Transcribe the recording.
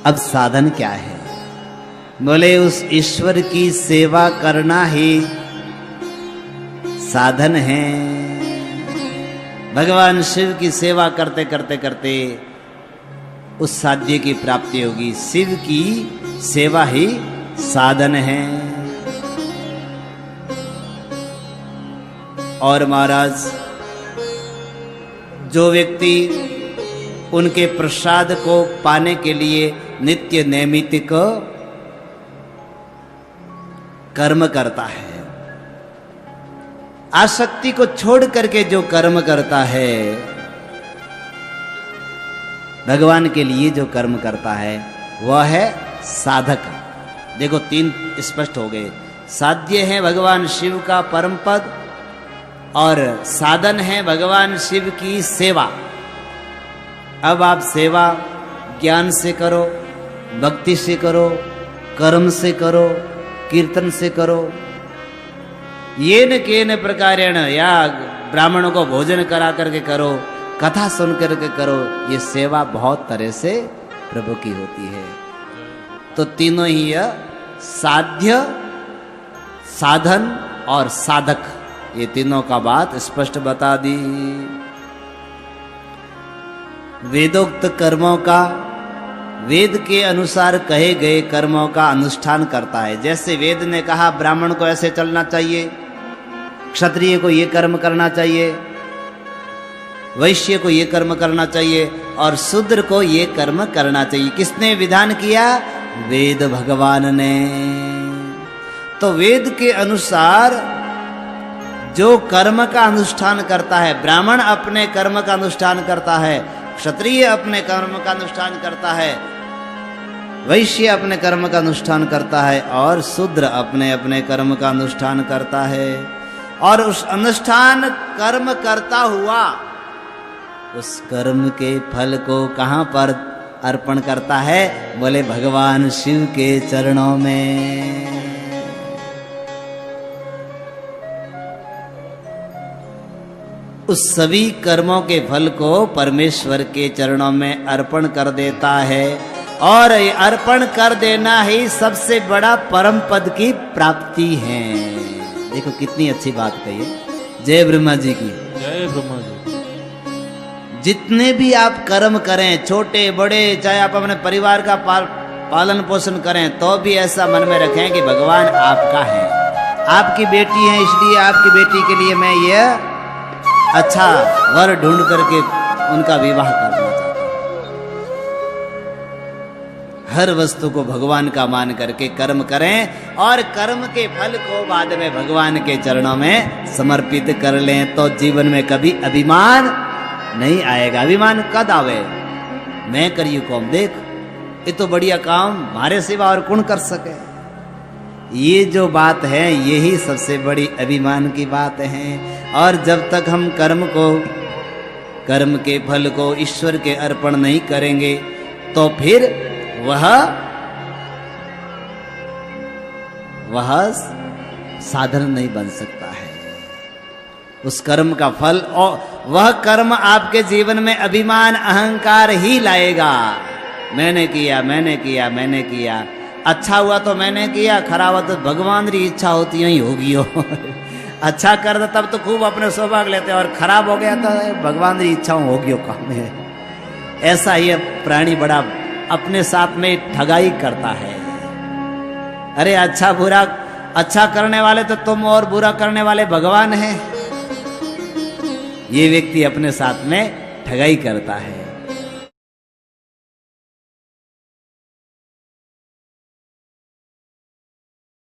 अब साधन क्या है? बोले उस ईश्वर की सेवा करना ही साधन है। भगवान शिव की सेवा करते करते करते उस साध्य की प्राप्ति होगी। शिव की सेवा ही साधन है। और महाराज, जो व्यक्ति उनके प्रसाद को पाने के लिए नित्य नैमित्तिक कर्म करता है, आसक्ति को छोड़ करके जो कर्म करता है, भगवान के लिए जो कर्म करता है, वह है साधक। देखो 3 स्पष्ट हो गए। साध्य है भगवान शिव का परम पद और साधन है भगवान शिव की सेवा। अब आप सेवा ज्ञान से करो, भक्ति से करो, कर्म से करो, कीर्तन से करो, येन केन प्रकारेण, या ब्राह्मणों को भोजन करा करके करो, कथा सुन करके करो, ये सेवा बहुत तरह से प्रभु की होती है। तो तीनों ही यह साध्य, साधन और साधक, ये तीनों का बात स्पष्ट बता दी। वेदोक्त कर्मों का, वेद के अनुसार कहे गए कर्मों का अनुष्ठान करता है। जैसे वेद ने कहा ब्राह्मण को ऐसे चलना चाहिए, क्षत्रिय को ये कर्म करना चाहिए, वैश्य को ये कर्म करना चाहिए और शूद्र को ये कर्म करना चाहिए। किसने विधान किया? वेद भगवान ने। तो वेद के अनुसार जो कर्म का अनुष्ठान करता है, ब्राह्मण अपने कर्म का अनुष्ठान करता है, क्षत्रिय अपने कर्म का अनुष्ठान करता है, वैश्य अपने कर्म का अनुष्ठान करता है और शूद्र अपने अपने कर्म का अनुष्ठान करता है। और उस अनुष्ठान कर्म करता हुआ उस कर्म के फल को कहां पर अर्पण करता है? बोले भगवान शिव के चरणों में। उस सभी कर्मों के फल को परमेश्वर के चरणों में अर्पण कर देता है। और अर्पण कर देना ही सबसे बड़ा परम पद की प्राप्ति है। देखो कितनी अच्छी बात कही है। जय ब्रह्मा जी की। जय ब्रह्मा जी। जितने भी आप कर्म करें, छोटे बड़े, चाहे आप अपने परिवार का पालन पोषण करें, तो भी ऐसा मन में रखें कि भगवान आपका है, आपकी बेटी है, इसलिए आपकी बेटी के लिए मैं यह अच्छा वर ढूंढ करके उनका विवाह करना चाहता हूं। हर वस्तु को भगवान का मान करके कर्म करें और कर्म के फल को बाद में भगवान के चरणों में समर्पित कर लें, तो जीवन में कभी अभिमान नहीं आएगा। अभिमान कद आवे? मैं करिए कौन, देख ये तो बढ़िया काम हमारे सिवा और कौन कर सके। ये जो बात है यही सबसे बड़ी अभिमान की बात है। और जब तक हम कर्म को, कर्म के फल को ईश्वर के अर्पण नहीं करेंगे, तो फिर वह साधन नहीं बन सकता है। उस कर्म का फल और वह कर्म आपके जीवन में अभिमान अहंकार ही लाएगा। मैंने किया, मैंने किया, मैंने किया, अच्छा हुआ तो मैंने किया, खराब हुआ तो भगवान की इच्छा होती ही होगी हो। अच्छा कर दे तब तो खूब अपने सौभाग्य लेते, और खराब हो गया तो भगवान की इच्छा होगी काम है। ऐसा ही प्राणी बड़ा अपने साथ में ठगाई करता है। अरे अच्छा बुरा, अच्छा करने वाले तो तुम और बुरा करने वाले भगवान हैं। ये व्यक्ति अपने साथ में ठगाई करता है।